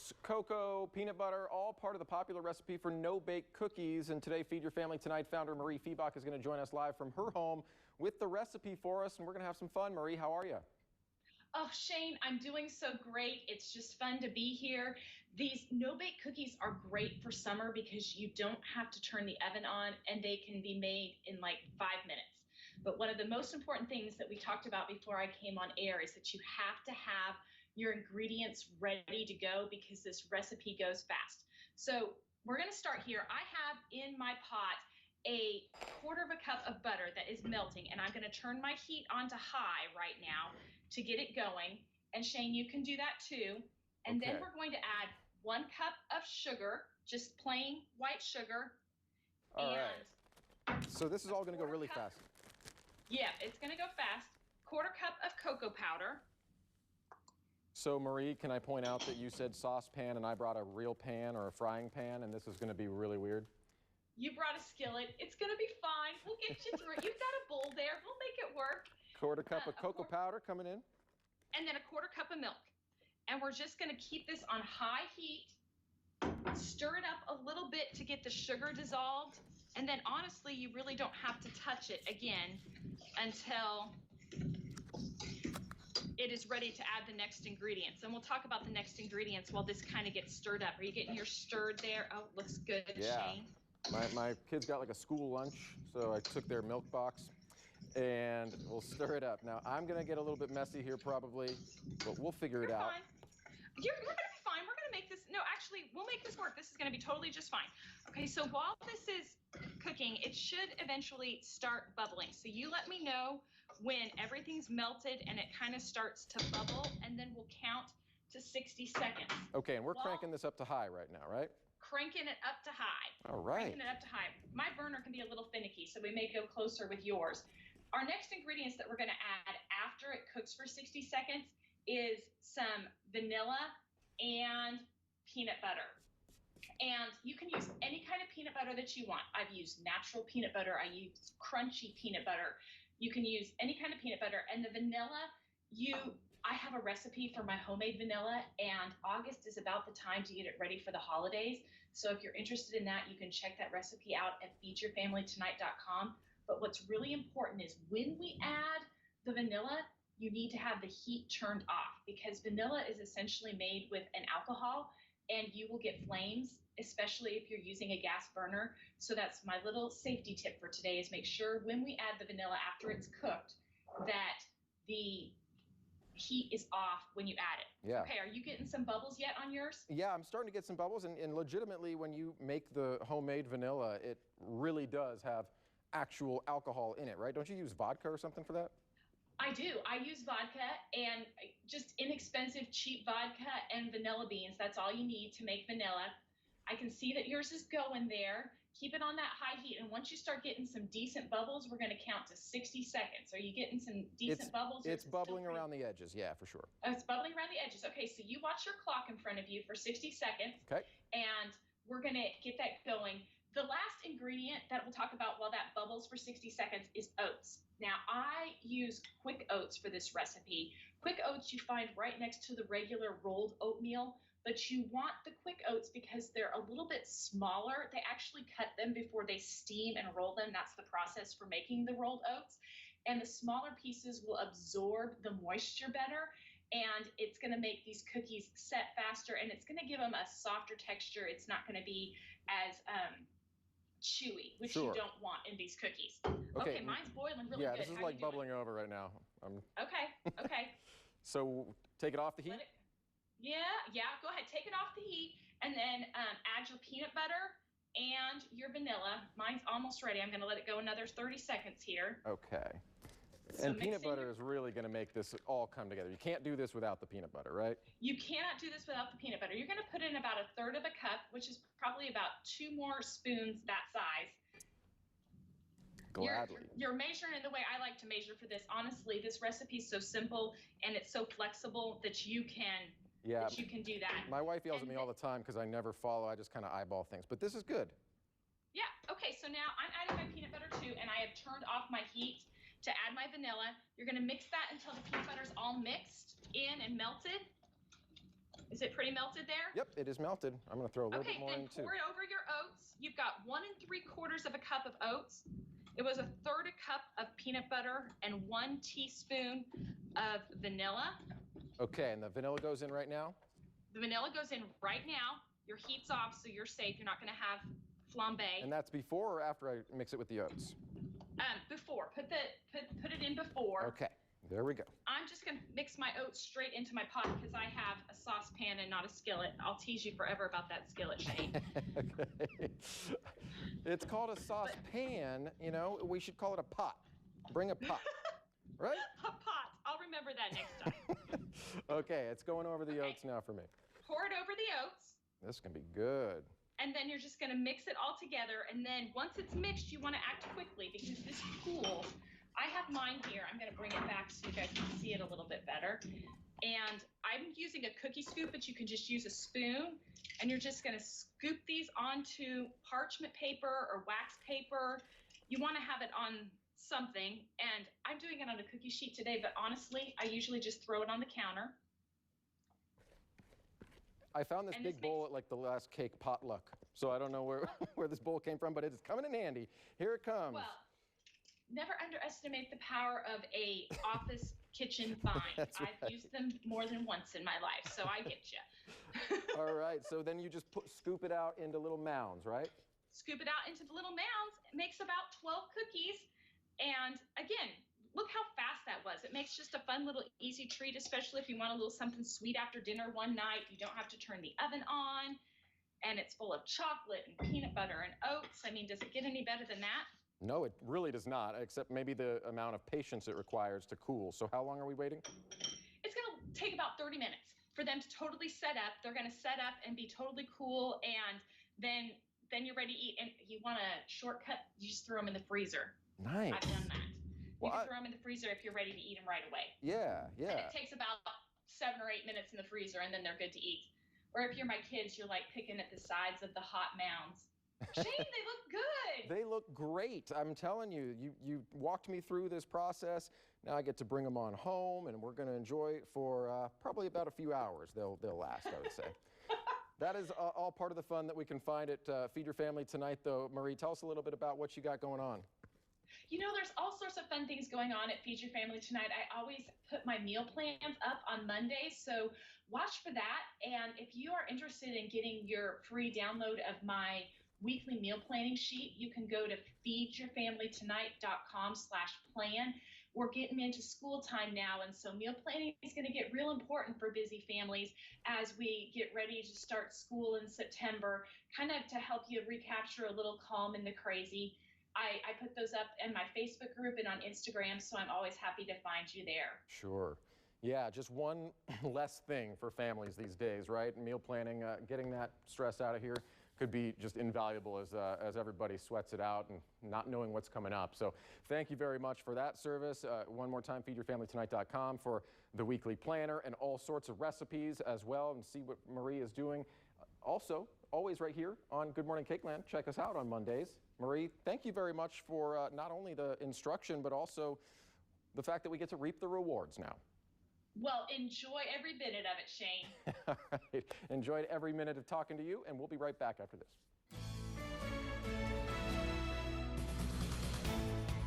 Oats, cocoa, peanut butter, all part of the popular recipe for no-bake cookies. And today, Feed Your Family Tonight founder Mariefiebach is going to join us live from her home with the recipe for us. And we're going to have some fun. Marie, how are you? Oh, Shane, I'm doing so great. It's just fun to be here. These no-bake cookies are great for summer because you don't have to turn the oven on and they can be made in like 5 minutes. But one of the most important things that we talked about before I came on air is that you have to have your ingredients ready to go because this recipe goes fast. So we're going to start here. I have in my pot a 1/4 cup of butter that is melting, and I'm going to turn my heat on to high right now to get it going. And Shane, you can do that too. And then we're going to add 1 cup of sugar, just plain white sugar. All right. So this is all going to go really fast. Yeah, it's going to go fast. 1/4 cup of cocoa powder. So Marie, can I point out that you said saucepan and I brought a real pan or a frying pan, and this is going to be really weird? You brought a skillet. It's going to be fine. We'll get you through it. You've got a bowl there. We'll make it work. 1/4 cup of cocoa powder coming in. And then a 1/4 cup of milk. And we're just going to keep this on high heat. Stir it up a little bit to get the sugar dissolved. And then honestly, you really don't have to touch it again until it is ready to add the next ingredients. And we'll talk about the next ingredients while this kind of gets stirred up. Are you getting your stirred there? Oh, it looks good, Yeah. Shane. My kids got like a school lunch, so I took their milk box and we'll stir it up. Now, I'm going to get a little bit messy here probably, but we'll figure it out. Fine. You're going to be fine. We're going to make this. No, actually, we'll make this work. This is going to be totally just fine. Okay, so while this is cooking, it should eventually start bubbling. So you let me know when everything's melted and it kind of starts to bubble, and then we'll count to 60 seconds. Okay, and we're cranking this up to high right now, right? Cranking it up to high. All right. Cranking it up to high. My burner can be a little finicky, so we may go closer with yours. Our next ingredients that we're going to add after it cooks for 60 seconds is some vanilla and peanut butter. And you can use any kind of peanut butter that you want. I've used natural peanut butter. I use crunchy peanut butter. You can use any kind of peanut butter. And the vanilla, I have a recipe for my homemade vanilla, and August is about the time to get it ready for the holidays. So if you're interested in that, you can check that recipe out at feedyourfamilytonight.com. But what's really important is when we add the vanilla, you need to have the heat turned off because vanilla is essentially made with an alcohol and you will get flames, especially if you're using a gas burner. So that's my little safety tip for today is make sure when we add the vanilla after it's cooked that the heat is off when you add it. Yeah. Okay, are you getting some bubbles yet on yours? Yeah, I'm starting to get some bubbles, and legitimately when you make the homemade vanilla, it really does have actual alcohol in it, right? Don't you use vodka or something for that? I do. I use vodka and just inexpensive, cheap vodka and vanilla beans. That's all you need to make vanilla. I can see that yours is going there. Keep it on that high heat. And once you start getting some decent bubbles, we're going to count to 60 seconds. Are you getting some decent bubbles? It's bubbling around the edges. Yeah, for sure. Oh, it's bubbling around the edges. Okay, so you watch your clock in front of you for 60 seconds. Okay. And we're going to get that going. The last ingredient that we'll talk about while that bubbles for 60 seconds is oats. Now, I use quick oats for this recipe. Quick oats you find right next to the regular rolled oatmeal, but you want the quick oats because they're a little bit smaller. They actually cut them before they steam and roll them. That's the process for making the rolled oats. And the smaller pieces will absorb the moisture better, and it's going to make these cookies set faster, and it's going to give them a softer texture. It's not going to be as chewy, which you don't want in these cookies. Okay, mine's boiling really good. Yeah, this is like bubbling over right now. Okay. So take it off the heat? Yeah, go ahead. Take it off the heat and then add your peanut butter and your vanilla. Mine's almost ready. I'm going to let it go another 30 seconds here. Okay. So and peanut butter is really going to make this all come together. You can't do this without the peanut butter, right? You cannot do this without the peanut butter. You're going to put in about 1/3 cup, which is probably about 2 more spoons that size. Gladly. You're measuring in the way I like to measure for this. Honestly, this recipe is so simple and it's so flexible that you can do that. My wife yells at me all the time because I never follow. I just kind of eyeball things. But this is good. Yeah. Okay. So now I'm adding my peanut butter too, and I have turned off my heat to add my vanilla. You're going to mix that until the peanut butter is all mixed in and melted. Is it pretty melted there? Yep, it is melted. I'm going to throw a little bit more in too. Okay, then pour it over your oats. You've got 1 3/4 of a cup of oats. It was 1/3 cup of peanut butter and 1 teaspoon of vanilla. Okay, and the vanilla goes in right now? The vanilla goes in right now. Your heat's off, so you're safe. You're not going to have flambe. And that's before or after I mix it with the oats? Before. Put it in before. Okay, there we go. I'm just going to mix my oats straight into my pot because I have a saucepan and not a skillet. I'll tease you forever about that skillet, Shane. Okay. It's called a saucepan. You know, we should call it a pot. Bring a pot, right? A pot. I'll remember that next time. Okay, it's going over the oats now for me. Pour it over the oats. This is going to be good. And then you're just going to mix it all together. And then once it's mixed, you want to act quickly because this cools. I have mine here. I'm going to bring it back so you guys can see it a little bit better. And I'm using a cookie scoop, but you can just use a spoon. And you're just going to scoop these onto parchment paper or wax paper. You want to have it on something. And I'm doing it on a cookie sheet today, but honestly, I usually just throw it on the counter. I found this big bowl at like the last cake potluck. So I don't know where this bowl came from, but it's coming in handy. Here it comes. Well, never underestimate the power of a office kitchen find. That's right. I've used them more than once in my life, so I get you. All right, so then you just scoop it out into little mounds, right? Scoop it out into the little mounds. It makes about 12 cookies. And again, look how fast that was. It makes just a fun little easy treat, especially if you want a little something sweet after dinner one night. You don't have to turn the oven on. And it's full of chocolate and peanut butter and oats. I mean, does it get any better than that? No, it really does not, except maybe the amount of patience it requires to cool. So how long are we waiting? It's going to take about 30 minutes for them to totally set up. They're going to set up and be totally cool, and then you're ready to eat. And if you want a shortcut, you just throw them in the freezer. Nice. I've done that. Well, you can throw them in the freezer if you're ready to eat them right away. Yeah. And it takes about 7 or 8 minutes in the freezer, and then they're good to eat. Or if you're my kids, you're like picking at the sides of the hot mounds. Shane, they look good. They look great. I'm telling you, you walked me through this process. Now I get to bring them on home, and we're going to enjoy it for probably about a few hours. They'll last, I would say. That is all part of the fun that we can find at Feed Your Family tonight, though. Marie, tell us a little bit about what you got going on. You know, there's all sorts of fun things going on at Feed Your Family tonight. I always put my meal plans up on Mondays, so watch for that. And if you are interested in getting your free download of my weekly meal planning sheet, you can go to feedyourfamilytonight.com/plan. We're getting into school time now, and so meal planning is going to get real important for busy families as we get ready to start school in September, kind of to help you recapture a little calm in the crazy. I put those up in my Facebook group and on Instagram, so I'm always happy to find you there. Sure. Yeah, just one less thing for families these days, right? Meal planning, getting that stress out of here could be just invaluable as everybody sweats it out and not knowing what's coming up. So thank you very much for that service. One more time, feedyourfamilytonight.com for the weekly planner and all sorts of recipes as well, and see what Marie is doing. Also, always right here on Good Morning Cakeland. Check us out on Mondays. Marie, thank you very much for not only the instruction, but also the fact that we get to reap the rewards now. Well, enjoy every minute of it, Shane. All right. Enjoyed every minute of talking to you, and we'll be right back after this.